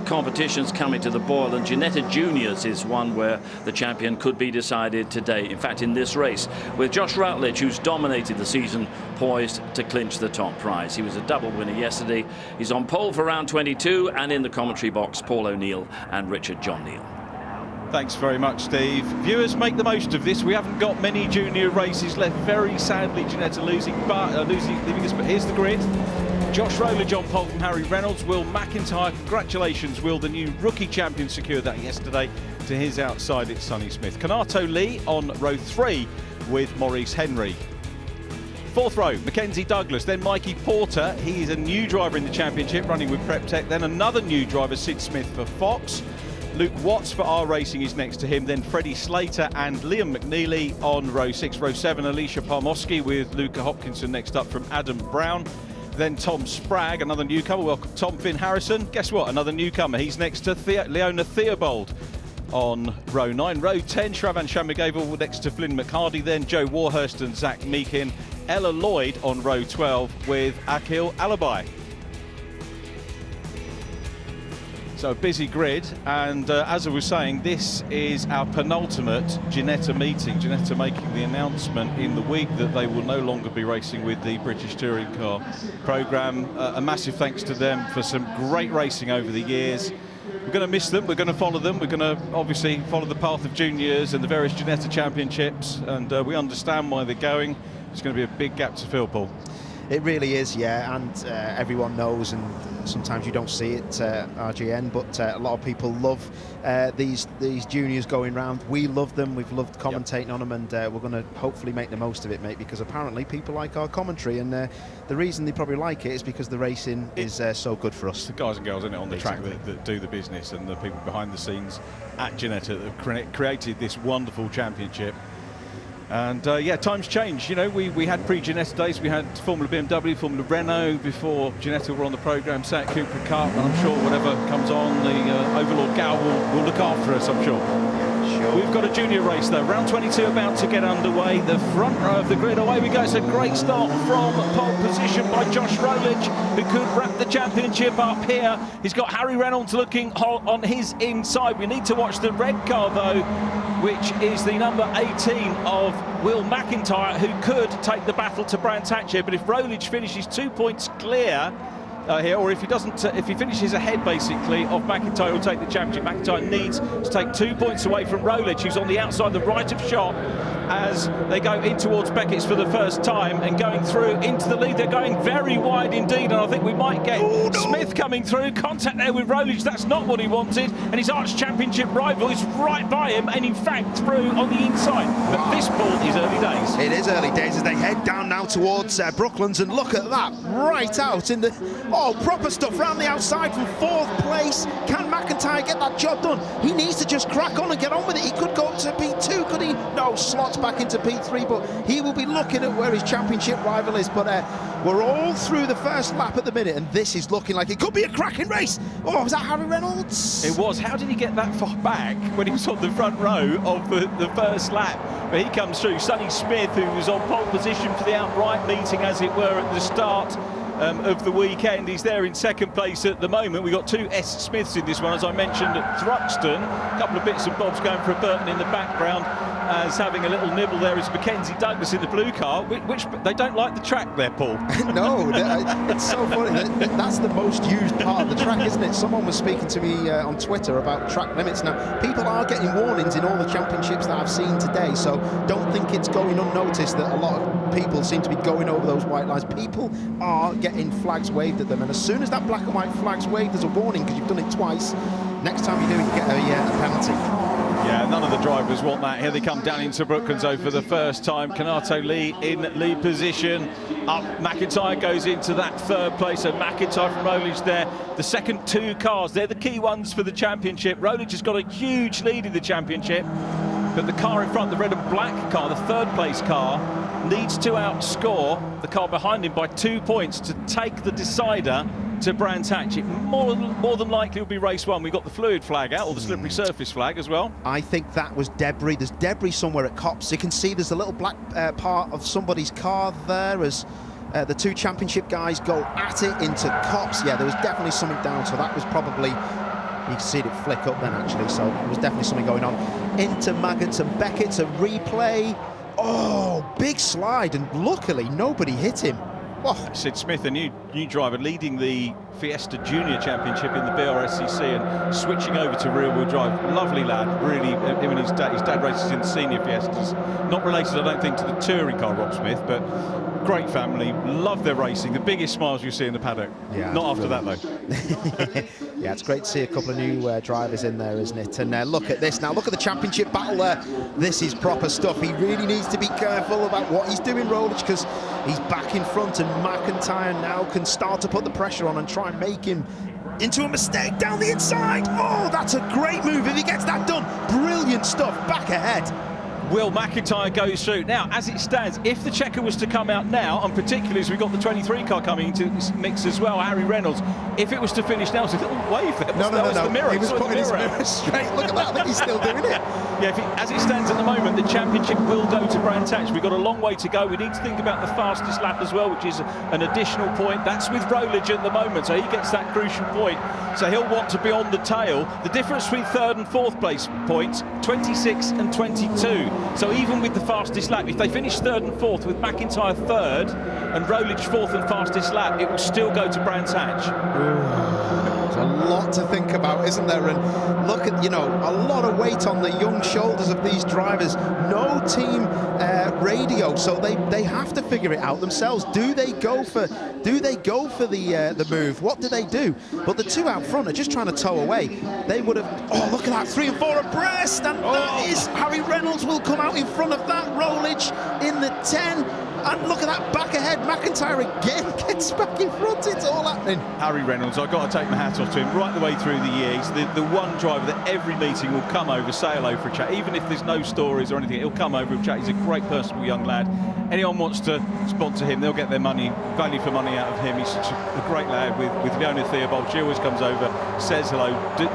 competitions coming to the Boyle, and Ginetta Juniors is one where the champion could be decided today. In fact, in this race, with Josh Routledge, who's dominated the season, poised to clinch the top prize. He was a double winner yesterday. He's on pole for round 22, and in the commentary box, Paul O'Neill and Richard John Neal. Thanks very much, Steve. Viewers, make the most of this. We haven't got many junior races left. Very sadly, Ginetta leaving us, but here's the grid. Josh Routledge on pole from Harry Reynolds. Will McIntyre, congratulations, Will, the new rookie champion, secured that yesterday. To his outside, it's Sonny Smith. Kanato Lee on row 3 with Maurice Henry. Fourth row, Mackenzie Douglas, then Mikey Porter. He is a new driver in the championship, running with Prep Tech. Then another new driver, Sid Smith for Fox. Luke Watts for R Racing is next to him. Then Freddie Slater and Liam McNeely on row 6. Row 7, Alicia Parmosky with Luca Hopkinson next up from Adam Brown. Then Tom Spragg, another newcomer. Welcome, Tom Finn Harrison. Guess what? Another newcomer. He's next to Leona Theobald on row 9. Row 10, Shravan Shamagavel next to Flynn McHardy. Then Joe Warhurst and Zach Meakin. Ella Lloyd on row 12 with Akhil Alabai. So a busy grid, and as I was saying, this is our penultimate Ginetta meeting. Ginetta making the announcement in the week that they will no longer be racing with the British Touring Car programme. A massive thanks to them for some great racing over the years. We're going to miss them, we're going to follow them, we're going to obviously follow the path of juniors and the various Ginetta championships, and we understand why they're going. It's going to be a big gap to fill, Paul. It really is, yeah, and everyone knows, and sometimes you don't see it, RGN, but a lot of people love these juniors going round. We love them, we've loved commentating on them, and we're going to hopefully make the most of it, mate, because apparently people like our commentary, and the reason they probably like it is because the racing is so good for us. The guys and girls in it on the track that do the business, and the people behind the scenes at Ginetta that have created this wonderful championship. And yeah, times change. You know, we had pre-Ginetta days. We had Formula BMW, Formula Renault before Ginetta were on the programme. Seat Cooper Cup, and I'm sure whatever comes on, the Overlord Gal will look after us, I'm sure. Sure. We've got a junior race though. Round 22 about to get underway. The front row of the grid, away we go. It's a great start from pole position by Josh Routledge, who could wrap the championship up here. He's got Harry Reynolds looking on his inside. We need to watch the red car though, which is the number 18 of Will McIntyre, who could take the battle to Brands Hatch here. But if Routledge finishes 2 points clear here, or if he doesn't, if he finishes ahead basically of McIntyre, will take the championship. McIntyre needs to take 2 points away from Routledge, who's on the outside, the right of shot, as they go in towards Beckett's for the first time and going through into the lead. They're going very wide indeed, and I think we might get Smith coming through. Contact there with Routledge, that's not what he wanted, and his arch championship rival is right by him, and in fact through on the inside. But this, Paul, is early days. It is early days as they head down now towards Brooklands, and look at that, right out in the proper stuff round the outside from 4th place. Can McIntyre get that job done? He needs to just crack on and get on with it. He could go to P2, could he? No, slots back into P3, but he will be looking at where his championship rival is. But we're all through the first lap at the minute, and this is looking like it could be a cracking race. Oh, was that Harry Reynolds? It was. How did he get that far back when he was on the front row of the first lap? But he comes through. Sonny Smith, who was on pole position for the outright meeting, as it were, at the start of the weekend. He's there in second place at the moment. We've got 2 S. Smiths in this one, as I mentioned, at Thruxton. A couple of bits and bobs going for a Burton in the background, as having a little nibble there is Mackenzie Douglas in the blue car, which they don't like the track there, Paul. No, it's so funny. That's the most used part of the track, isn't it? Someone was speaking to me on Twitter about track limits. Now, people are getting warnings in all the championships that I've seen today, so don't think it's going unnoticed that a lot of people seem to be going over those white lines. People are getting flags waved at them, and as soon as that black and white flag's waved, there's a warning, because you've done it twice. Next time you do it, you get a penalty. Yeah, none of the drivers want that. Here they come down into Brooklands for the first time. Kanato Lee in lead position. Up, McIntyre goes into that 3rd place. So McIntyre from Routledge there. The second 2 cars, they're the key ones for the championship. Routledge has got a huge lead in the championship, but the car in front, the red and black car, the 3rd place car, needs to outscore the car behind him by 2 points to take the decider to Brands Hatch. It more than likely will be race 1. We've got the fluid flag out, or the slippery surface flag as well. I think that was debris. There's debris somewhere at Copse. You can see there's a little black part of somebody's car there as the 2 championship guys go at it into Copse. Yeah, there was definitely something down, so that was probably You can see it flick up then, actually, so there was definitely something going on. Into Maggotts and Beckett, a replay. Oh, big slide, and luckily nobody hit him. Oh. Sid Smith, a new driver, leading the Fiesta Junior Championship in the BRSCC and switching over to rear-wheel drive. Lovely lad, really. Him and his dad races in the senior Fiestas. Not related, I don't think, to the touring car, Rob Smith, but great family. Love their racing. The biggest smiles you see in the paddock. Yeah, not after that, though. Yeah, it's great to see a couple of new drivers in there, isn't it? And look at this now. Look at the championship battle there. This is proper stuff. He really needs to be careful about what he's doing, Roglic, because he's back in front, and McIntyre now can start to put the pressure on and try and make him into a mistake down the inside. Oh, that's a great move if he gets that done. Brilliant stuff. Back ahead. Will McIntyre goes through. Now, as it stands, if the checker was to come out now, and particularly as we've got the 23 car coming into this mix as well, Harry Reynolds, if it was to finish now, it's a little wave there. No. The mirror. He was putting his mirror straight. Look at that. I think he's still doing it. Yeah, as it stands at the moment, the championship will go to Brands Hatch. We've got a long way to go. We need to think about the fastest lap as well, which is an additional point. That's with Roglic at the moment, so he gets that crucial point. So he'll want to be on the tail. The difference between third and fourth place points, 26 and 22. So even with the fastest lap, if they finish third and fourth with McIntyre third and Roglic fourth and fastest lap, it will still go to Brands Hatch. There's a lot to think about, isn't there? And look at, a lot of weight on the young shoulders of these drivers. No team radio, so they have to figure it out themselves. Do they go for the move? What do they do? But the two out front are just trying to tow away. They would have. Oh, look at that, 3 and 4 abreast, and that is Harry Reynolds will come out in front of that. Roglic in the 10. And look at that back ahead. McIntyre again gets back in front. It's all happening. Harry Reynolds, I've got to take my hat off to him right the way through the year. He's the one driver that every meeting will come over, say hello for a chat. Even if there's no stories or anything, he'll come over and chat. He's a great personable young lad. Anyone wants to sponsor him, they'll get their value for money out of him. He's such a great lad with Leona Theobald. She always comes over, says hello,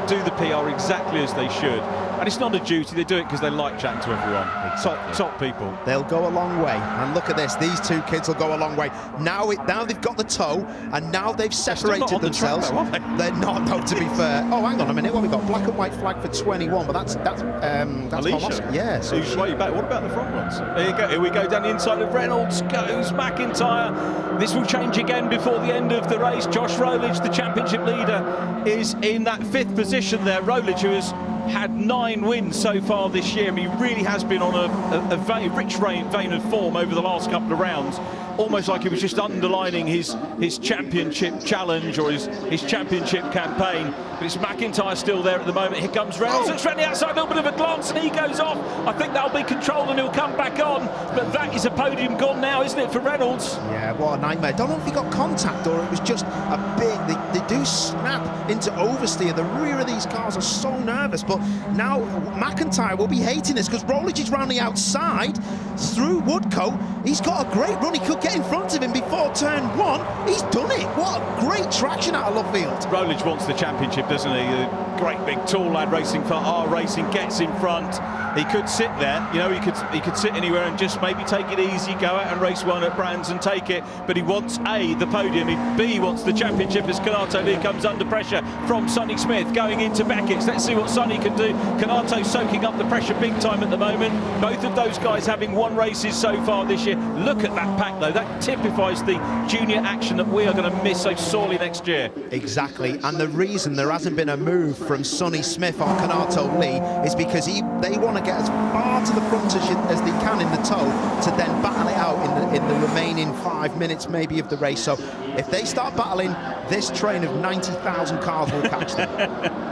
do the PR exactly as they should. And it's not a duty, they do it because they like chatting to everyone. Exactly. Top people. They'll go a long way. And look at this, these two kids will go a long way. Now they've got the toe, and now they've separated themselves. The track, though, they're not, though, to be fair. Oh, hang on a minute, what have we got? Black and white flag for 21, but that's Alicia. Yeah. So who's way back. What about the front ones? There you go. Here we go down the inside of Reynolds. Goes McIntyre. This will change again before the end of the race. Josh Roglic, the championship leader, is in that 5th position there. Roglic, who has had 9 wins so far this year. I mean, he really has been on a rich vein of form over the last couple of rounds. Almost like he was just underlining his championship challenge or his championship campaign. But it's McIntyre still there at the moment. Here comes Reynolds. It's from the outside, a little bit of a glance, and he goes off. I think that'll be controlled and he'll come back on. But that is a podium gone now, isn't it, for Reynolds? Yeah, what a nightmare. Don't know if he got contact or it was just a big... They do snap into oversteer. The rear of these cars are so nervous. But now McIntyre will be hating this because Roglic is round the outside through Woodcote. He's got a great run. He could get in front of him before turn 1. He's done it. What a great traction out of Lovefield. Roglic wants the championship, doesn't he? A great big tall lad racing for R Racing, gets in front. He could sit there, he could sit anywhere and just maybe take it easy, go out and race one at Brands and take it. But he wants A, the podium, B, wants the championship as Canato Lee comes under pressure from Sonny Smith going into Beckett's. Let's see what Sonny can do. Canato soaking up the pressure big time at the moment. Both of those guys having won races so far this year. Look at that pack though, that typifies the junior action that we are going to miss so sorely next year. Exactly, and the reason there hasn't been a move from Sonny Smith on Canato Lee is because they want to get as far to the front as they can in the toe to then battle it out in the remaining 5 minutes maybe of the race. So if they start battling, this train of 90,000 cars will catch them.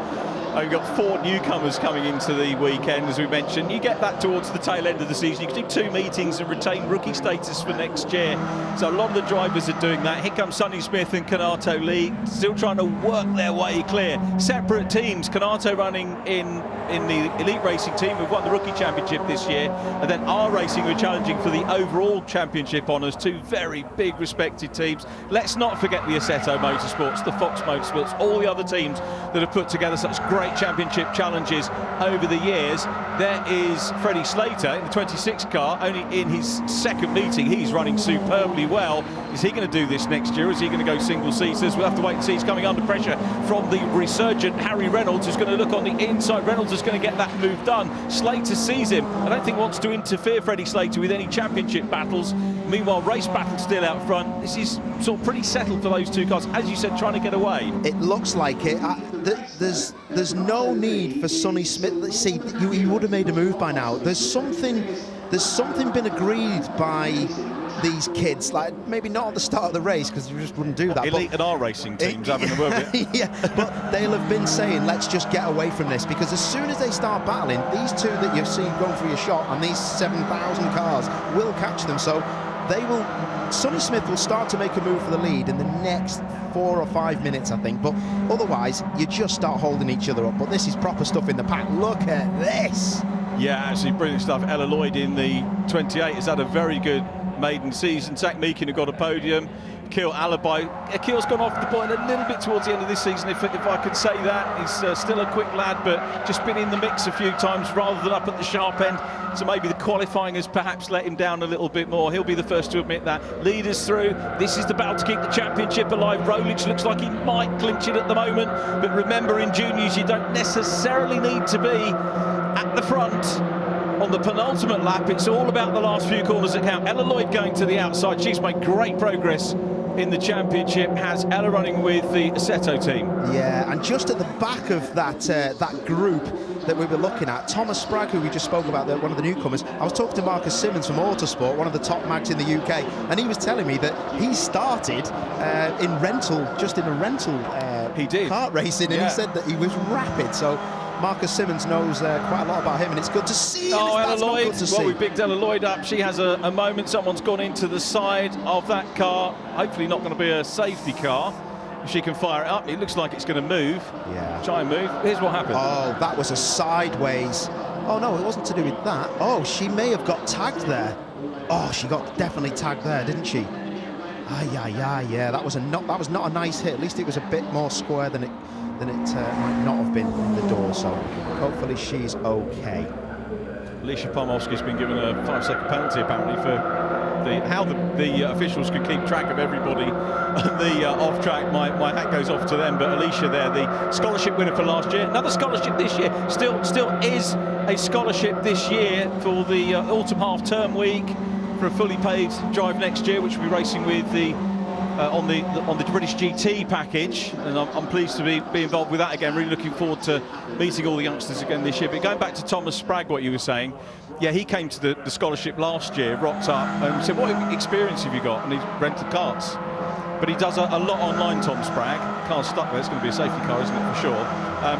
We've got 4 newcomers coming into the weekend, as we mentioned. You get that towards the tail end of the season. You can do 2 meetings and retain rookie status for next year. So a lot of the drivers are doing that. Here comes Sonny Smith and Canato Lee, still trying to work their way clear. Separate teams. Canato running in the elite racing team, who've won the rookie championship this year, and then R Racing, who are challenging for the overall championship honours. 2 very big respected teams. Let's not forget the Assetto Motorsports, the Fox Motorsports, all the other teams that have put together such great great championship challenges over the years. There is Freddie Slater in the 26 car, only in his second meeting. He's running superbly well. Is he going to do this next year? Is he going to go single seaters? We'll have to wait and see. He's coming under pressure from the resurgent Harry Reynolds, who's going to look on the inside. Reynolds is going to get that move done. Slater sees him. I don't think wants to interfere, Freddie Slater, with any championship battles. Meanwhile, race battle still out front. This is sort of pretty settled for those two cars. As you said, trying to get away. It looks like it. There's no need for Sonny Smith. See, he would have made a move by now. There's something been agreed by these kids, like maybe not at the start of the race, because you just wouldn't do that. Elite and our racing teams having a word with it. Yeah, but they'll have been saying, let's just get away from this, because as soon as they start battling, these two that you've seen going for your shot and these 7,000 cars will catch them. So they will. Sonny Smith will start to make a move for the lead in the next 4 or 5 minutes, I think. But otherwise, you just start holding each other up. But this is proper stuff in the pack. Look at this. Yeah, absolutely brilliant stuff. Ella Lloyd in the 28 has had a very good maiden season. Zach Meakin who got a podium. Keel Alibi. Keel's gone off the point a little bit towards the end of this season, if I could say that. He's still a quick lad, but just been in the mix a few times rather than up at the sharp end. So maybe the qualifying has perhaps let him down a little bit more. He'll be the first to admit that. Leaders through. This is the battle to keep the championship alive. Rolich looks like he might clinch it at the moment. But remember, in juniors, you don't necessarily need to be at the front. On the penultimate lap, it's all about the last few corners that count. Ella Lloyd going to the outside. She's made great progress in the championship. Has Ella running with the Assetto team. Yeah, and just at the back of that group that we were looking at, Thomas Spragg, who we just spoke about, one of the newcomers. I was talking to Marcus Simmons from Autosport, one of the top mags in the UK, and he was telling me that he started in a rental kart racing, and he said that he was rapid. So Marcus Simmons knows quite a lot about him, and it's good to see. Oh, Ella Lloyd. Well, we picked Ella Lloyd up. She has a moment. Someone's gone into the side of that car. Hopefully not going to be a safety car. If she can fire it up, it looks like it's going to move. Yeah. Try and move. Here's what happened. Oh, that was a sideways. Oh, no, it wasn't to do with that. Oh, she may have got tagged there. Oh, she got definitely tagged there, didn't she? Yeah. That was not a nice hit. At least it was a bit more square than it might not have been in the door, so hopefully she's okay. Alicia Pomolski's been given a 5-second penalty apparently for how the officials could keep track of everybody on the off track. My hat goes off to them, but Alicia there, the scholarship winner for last year, another scholarship this year, still is a scholarship this year for the autumn half-term week for a fully paid drive next year, which will be racing with the on the British GT package, and I'm pleased to be involved with that again. Really looking forward to meeting all the youngsters again this year. But going back to Thomas Spragg, what you were saying, yeah, he came to the scholarship last year, rocked up and said, what experience have you got? And he's rented karts. But he does a lot online, Tom Spragg. Car's stuck there, it's going to be a safety car, isn't it, for sure.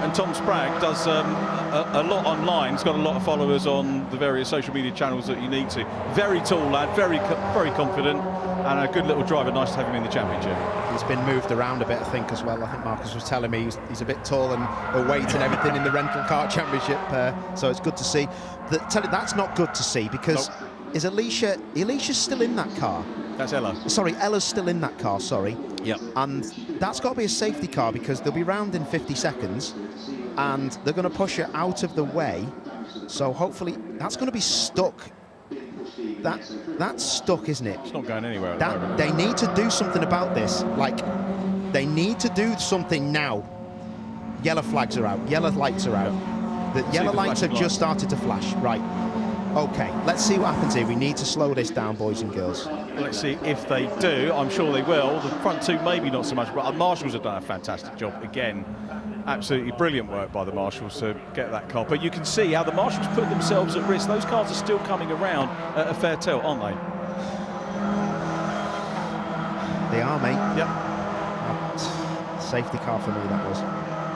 And Tom Spragg does a lot online. He's got a lot of followers on the various social media channels that you need to. Very tall lad, very confident, and a good little driver. Nice to have him in the championship. He's been moved around a bit, I think, as well. I think Marcus was telling me he's a bit tall and the weight and everything in the rental car championship. So it's good to see. That's not good to see, because is Alicia's still in that car? That's Ella. Sorry, Ella's still in that car, sorry. Yep. And that's got to be a safety car, because they'll be round in 50 seconds and they're going to push it out of the way. So hopefully that's going to be stuck. That's stuck, isn't it? It's not going anywhere at the moment. They need to do something about this. Like, they need to do something now. Yellow flags are out. Yellow lights are out. The yellow lights have just started to flash. Right. Okay, let's see what happens here. We need to slow this down, boys and girls. Let's see if they do. I'm sure they will. The front two maybe not so much, but the Marshals have done a fantastic job again. Absolutely brilliant work by the Marshals to get that car. But you can see how the Marshals put themselves at risk. Those cars are still coming around at a fair tilt, aren't they? They are, mate. Yep. Safety car for me, that was.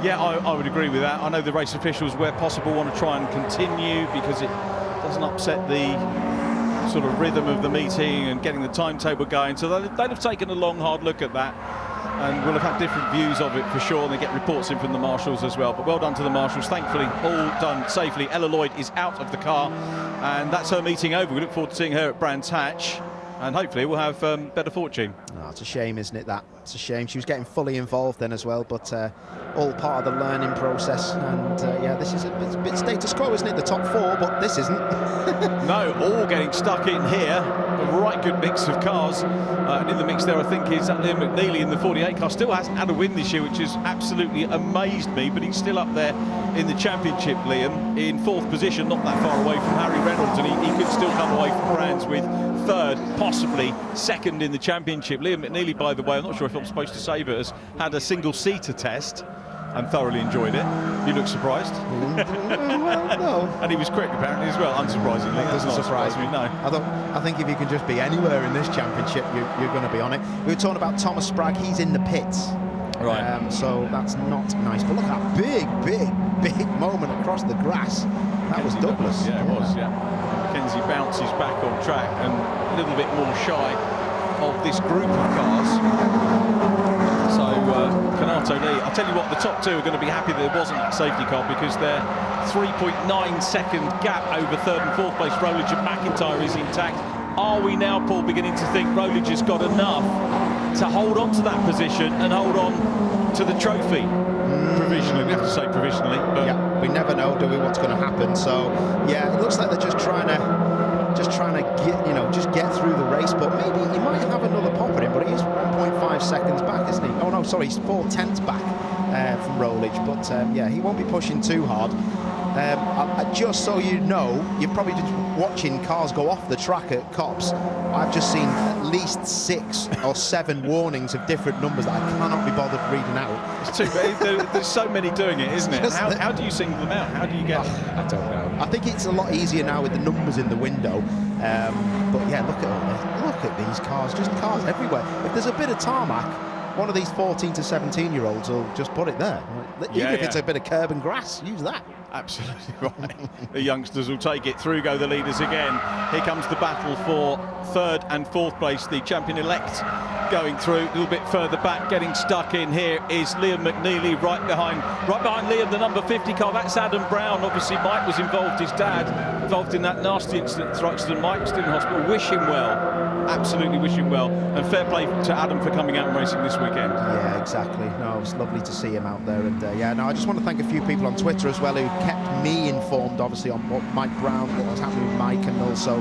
Yeah, I would agree with that. I know the race officials, where possible, want to try and continue because it doesn't upset the sort of rhythm of the meeting and getting the timetable going. So they'd have taken a long, hard look at that, and we'll have had different views of it for sure, and they get reports in from the Marshals as well. But well done to the Marshals. Thankfully, all done safely. Ella Lloyd is out of the car, and that's her meeting over. We look forward to seeing her at Brands Hatch. and hopefully we'll have better fortune. Oh, it's a shame, isn't it, that? It's a shame. She was getting fully involved then as well, but all part of the learning process. And yeah, this is a bit status quo, isn't it? The top 4, but this isn't. No, all getting stuck in here. A right good mix of cars. And in the mix there, I think, is Liam McNeely in the 48 car. Still hasn't had a win this year, which has absolutely amazed me, but he's still up there in the championship, Liam, in 4th position, not that far away from Harry Reynolds, and he could still come away from Brands with 3rd, possibly 2nd in the championship. Liam McNeely, by the way, I'm not sure if I'm supposed to say, but has had a single-seater test and thoroughly enjoyed it. You look surprised. Well, no. And he was quick, apparently, as well, unsurprisingly. That doesn't surprise me. No. I think if you can just be anywhere in this championship, you're going to be on it. We were talking about Thomas Spragg. He's in the pits. Right. So that's not nice. But look at that big moment across the grass. That was Douglas. Yeah, it was, yeah. Mackenzie bounces back on track and a little bit more shy of this group of cars. So Ginetta Lee, I'll tell you what, the top 2 are going to be happy that there wasn't that safety car, because their 3.9-second gap over 3rd and 4th place Rowledge and McIntyre is intact. Are we now, Paul, beginning to think Rowledge has got enough to hold on to that position and hold on to the trophy? Provisionally, we have to say provisionally, but yeah, we never know, do we, what's going to happen. So yeah, it looks like they're just trying to get, just get through the race. But maybe he might have another pop at him. But he's 1.5 seconds back, isn't he? Oh no, sorry, he's 4/10 back from Rowledge. But yeah, he won't be pushing too hard. Just so you know, you're probably just watching cars go off the track at Copse. I've just seen at least 6 or 7 warnings of different numbers that I cannot be bothered reading out. It's too many. There's so many doing it, isn't it? How do you single them out? How do you get? I don't know. I think it's a lot easier now with the numbers in the window. But yeah, look at all this. Look at these cars, just cars everywhere. If there's a bit of tarmac, one of these 14 to 17-year-olds will just put it there. Even if it's a bit of curb and grass, use that. Absolutely right. The youngsters will take it. Through go the leaders again. Here comes the battle for 3rd and 4th place. The champion-elect going through. A little bit further back, getting stuck in here is Liam McNeely right behind Liam, the number 50 car. That's Adam Brown. Obviously, Mike was involved, his dad, involved in that nasty incident at Thruxton. Mike's still in hospital. Wish him well. Absolutely wish him well. And fair play to Adam for coming out and racing this weekend. Yeah, exactly. No, it was lovely to see him out there. And yeah, no, I just want to thank a few people on Twitter as well who kept me informed, obviously, on what Mike Brown, what was happening with Mike, and also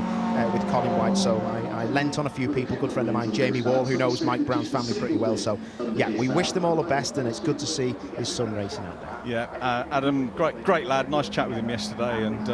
with Colin White. So I lent on a few people. Good friend of mine, Jamie Wall, who knows Mike Brown's family pretty well. So yeah, we wish them all the best, and it's good to see his son racing out there. Yeah, Adam, great lad. Nice chat with him yesterday, and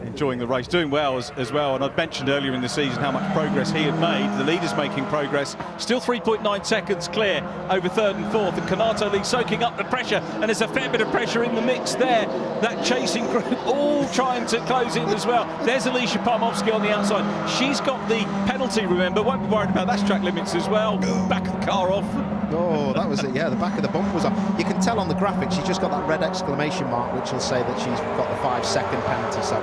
enjoying the race, doing well as well. And I'd mentioned earlier in the season how much progress he had made. The leader's making progress, still 3.9 seconds clear over 3rd and 4th, and Ginetta Lee soaking up the pressure, and there's a fair bit of pressure in the mix there. That chasing group all trying to close in as well. There's Alicia Parmovsky on the outside. She's got the penalty, remember, won't be worried about that, track limits as well. Back of the car off. Oh, that was it, yeah, the back of the bumper was off. You can tell on the graphic she's just got that red exclamation mark, which will say that she's got the 5-second penalty. So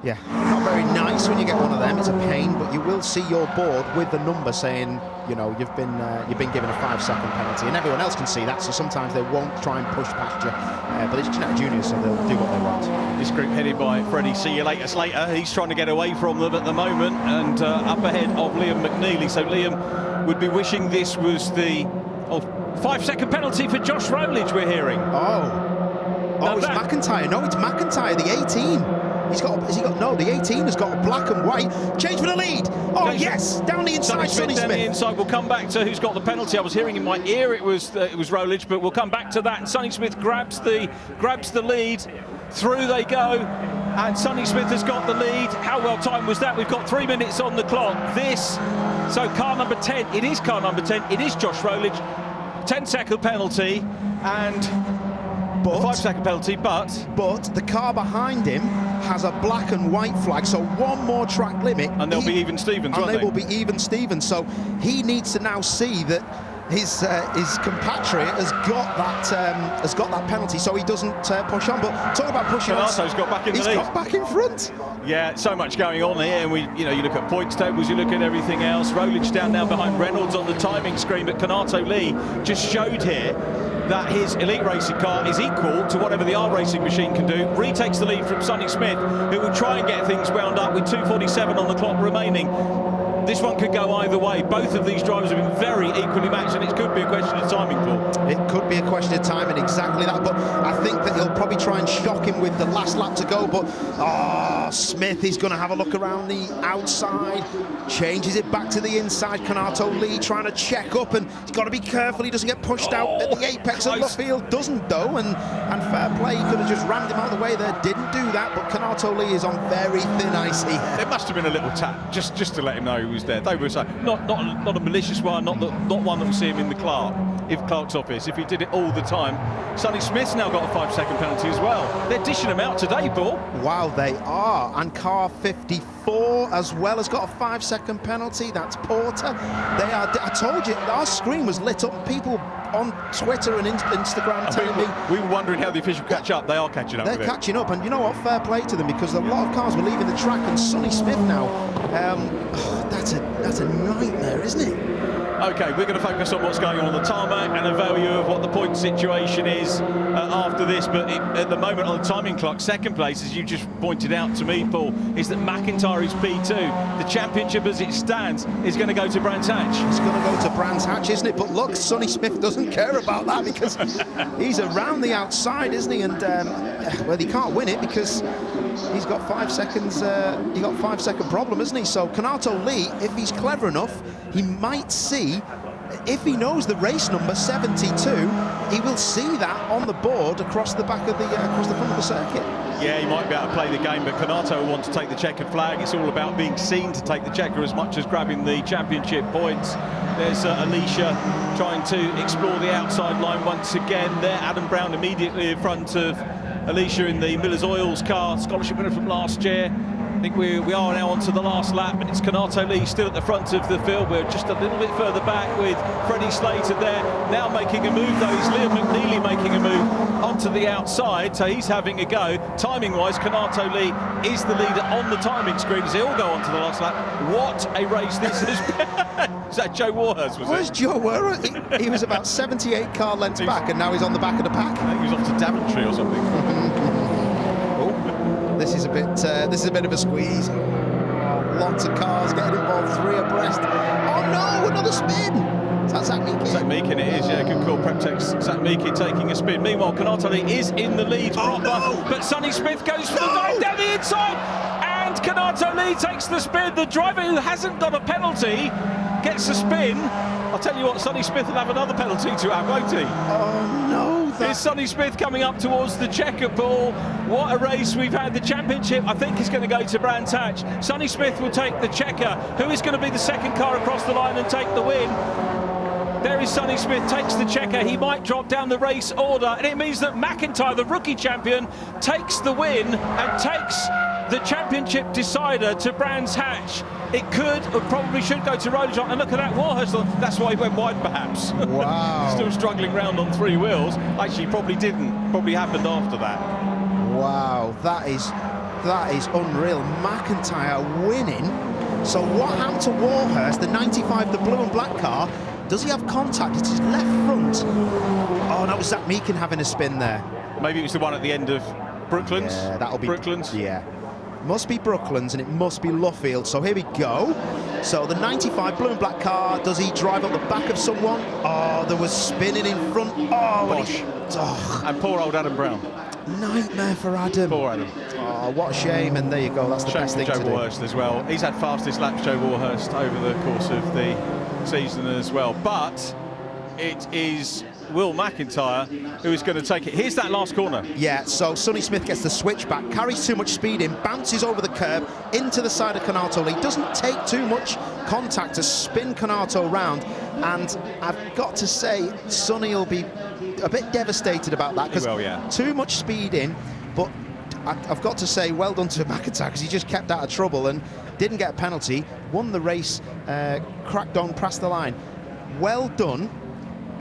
yeah, not very nice when you get one of them. It's a pain, but you will see your board with the number saying, you've been given a 5-second penalty, and everyone else can see that. So sometimes they won't try and push past you, but it's Ginetta Juniors, so they'll do what they want. This group headed by Freddie. See you later, Slater. He's trying to get away from them at the moment, and up ahead of Liam McNeely. So Liam would be wishing this was the 5-second penalty for Josh Rowledge. We're hearing. Oh, it's McIntyre. No, it's McIntyre, the 18. The 18 has got black and white. Change for the lead. Oh, yes, down the inside, Sonny Smith. Down the inside. We'll come back to who's got the penalty. I was hearing in my ear it was Rowledge, but we'll come back to that. And Sonny Smith grabs the lead. Through they go, and Sonny Smith has got the lead. How well timed was that? We've got 3 minutes on the clock. So car number 10. It is car number 10. It is Josh Rowledge. 10-second penalty, and 5-second penalty, but the car behind him has a black and white flag, so one more track limit, and they'll be even Stevens, and they will be even Stevens. So he needs to now see that his compatriot has got that penalty, so he doesn't push on. But talk about pushing on. Ginetto's got back in the lead. He's got back in front. Yeah, so much going on here, and you look at points tables, you look at everything else. Rowledge down now behind Reynolds on the timing screen, but Ginetta Lee just showed here that his elite racing car is equal to whatever the R racing machine can do. Retakes the lead from Sonny Smith, who will try and get things wound up with 2:47 on the clock remaining. this one could go either way. Both of these drivers have been very equally matched, and it could be a question of timing, Paul. It could be a question of timing, exactly that. But I think that he'll probably try and shock him with the last lap to go. But Smith is going to have a look around the outside, changes it back to the inside. Kanato Lee trying to check up, and he's got to be careful he doesn't get pushed out at the apex of the field. Doesn't though, and fair play, he could have just rammed him out of the way there. Didn't do that, but Kanato Lee is on very thin ice here. There must have been a little tap just to let him know he was there. They were saying not a malicious one, not one that will see him in the Clark's office. If he did it all the time. Sonny Smith's now got a 5-second penalty as well. They're dishing him out today, Paul. Wow, they are. And car 54 as well has got a 5-second penalty. That's Porter. They are. I told you, our screen was lit up. People on Twitter and Instagram telling me. We were wondering how the official catch up. They are catching up. They're catching up, and you know what? Fair play to them, because a lot of cars were leaving the track, and Sonny Smith now. That's a nightmare, isn't it? OK, we're going to focus on what's going on the tarmac and the value of what the point situation is after this. But at the moment on the timing clock, second place, as you just pointed out to me, Paul, is that McIntyre is P2. The championship as it stands is going to go to Brands Hatch. It's going to go to Brands Hatch, isn't it? But look, Sonny Smith doesn't care about that, because he's around the outside, isn't he? And well, he can't win it because he's got 5 seconds. He got 5-second problem, isn't he? So Kanato Lee, if he's clever enough, he might see, if he knows the race number 72, he will see that on the board across the back of the across the front of the circuit. Yeah, he might be able to play the game, but Kanato will want to take the checkered flag. It's all about being seen to take the checker as much as grabbing the championship points. There's Alicia trying to explore the outside line once again. There, Adam Brown immediately in front of Alicia in the Miller's Oils car, scholarship winner from last year. I think we are now onto the last lap, and it's Kanato Lee still at the front of the field. We're just a little bit further back with Freddie Slater there, now making a move though. It's Liam McNeely making a move onto the outside, so he's having a go. Timing-wise, Kanato Lee is the leader on the timing screen as they all go on to the last lap. What a race this has been. Is that Joe Warhurst, was it? Where's Joe Warhurst? He was about 78 car lengths back, and now he's on the back of the pack. I think he was off to Daventry or something. This is a bit of a squeeze. Lots of cars getting involved, 3 abreast. Oh no, another spin! Is that Zach Meekin? Zach Meekin it is, yeah, good call. Preptex, Zach Meekin taking a spin. Meanwhile, Kanato Lee is in the lead proper, but Sonny Smith goes for the dive down the inside, and Kanato Lee takes the spin. The driver who hasn't got a penalty gets a spin. I'll tell you what, Sonny Smith will have another penalty to have, won't he? Oh no! Here's Sonny Smith coming up towards the checker ball. What a race we've had. The championship, I think, is going to go to Brands Hatch. Sonny Smith will take the checker. Who is going to be the second car across the line and take the win? There is Sonny Smith, takes the checker. He might drop down the race order, and it means that McIntyre, the rookie champion, takes the win and takes the championship decider to Brands Hatch. It could, or probably should, go to Roller John. And look at that, Warhurst. That's why he went wide, perhaps. Wow. Still struggling round on 3 wheels. Actually, probably didn't. Probably happened after that. Wow, that is unreal. McIntyre winning. So what happened to Warhurst, the 95, the blue and black car? Does he have contact? It's his left front. Oh, that was Zach Meekin having a spin there. Maybe it was the one at the end of Brooklands. Yeah, that'll be Brooklands. Yeah. Must be Brooklands, and it must be Luffield. So here we go. So the 95 blue and black car, does he drive up the back of someone? Oh, there was spinning in front. Oh, and poor old Adam Brown. Nightmare for Adam. Poor Adam. Oh, what a shame. And there you go. That's the best thing to do. Joe Warhurst as well. He's had fastest laps, Joe Warhurst, over the course of the season as well. But it is Will McIntyre who is going to take it. Here's that last corner. Yeah, so Sonny Smith gets the switchback, carries too much speed in, bounces over the curb into the side of Kanato Lee, doesn't take too much contact to spin Kanato round, and I've got to say Sonny will be a bit devastated about that, because too much speed in. But I've got to say well done to McIntyre, because he just kept out of trouble and didn't get a penalty, won the race, cracked on past the line. Well done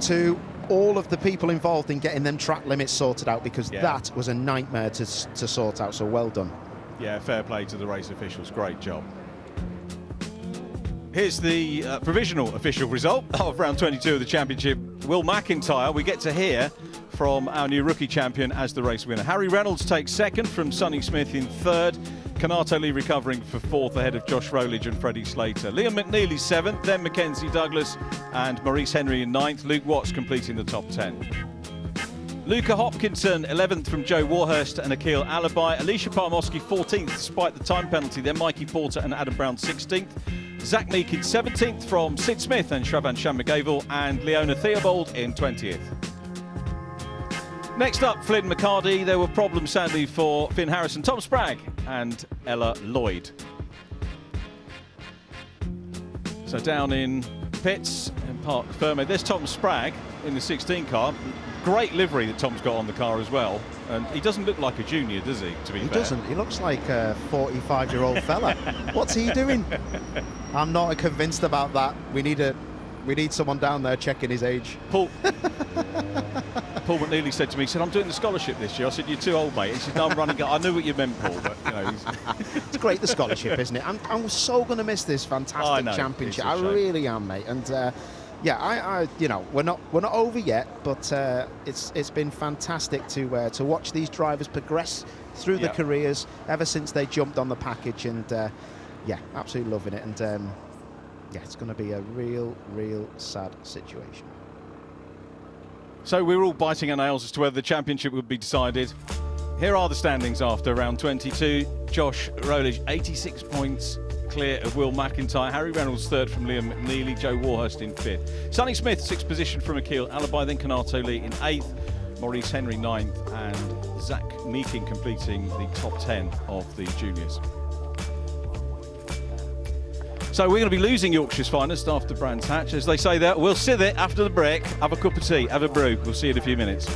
to all of the people involved in getting them track limits sorted out, because that was a nightmare to sort out, so well done. Yeah, fair play to the race officials, great job. Here's the provisional official result of round 22 of the championship. Will McIntyre, we get to hear from our new rookie champion as the race winner. Harry Reynolds takes second from Sonny Smith in third. Ginetta Lee recovering for 4th ahead of Josh Rowledge and Freddie Slater. Liam McNeely 7th, then Mackenzie Douglas and Maurice Henry in 9th. Luke Watts completing the top 10. Luca Hopkinson 11th from Joe Warhurst and Akil Alibi. Alicia Parmosky 14th despite the time penalty. Then Mikey Porter and Adam Brown 16th. Zach Meakin 17th from Sid Smith and Shravan Shanmughaval, and Leona Theobald in 20th. Next up, Flynn McCarty. There were problems, sadly, for Finn Harrison, Tom Spragg and Ella Lloyd. So down in pits in Parc Ferme, there's Tom Spragg in the 16 car. Great livery that Tom's got on the car as well. And he doesn't look like a junior, does he, to be fair? He doesn't. He looks like a 45-year-old fella. What's he doing? I'm not convinced about that. We need someone down there checking his age. Paul McNeely said to me, he said, I'm doing the scholarship this year. I said, you're too old, mate. He said, no, I'm running. I knew what you meant, Paul, but, you know. It's great, the scholarship, isn't it? I'm so going to miss this fantastic championship. I really am, mate. And yeah, I you know, we're not over yet, but it's been fantastic to watch these drivers progress through the careers ever since they jumped on the package, and yeah, absolutely loving it. And yeah, it's going to be a real sad situation. So we're all biting our nails as to whether the championship would be decided. Here are the standings after round 22. Josh Rowledge 86 points clear of Will McIntyre. Harry Reynolds 3rd from Liam McNeely. Joe Warhurst in 5th. Sonny Smith 6th position from Akil Alibi. Then Ginetta Lee in 8th. Maurice Henry 9th. And Zach Meakin completing the top 10 of the juniors. So we're going to be losing Yorkshire's finest after Brands Hatch. As they say there, we'll sit there after the break, have a cup of tea, have a brew. We'll see you in a few minutes.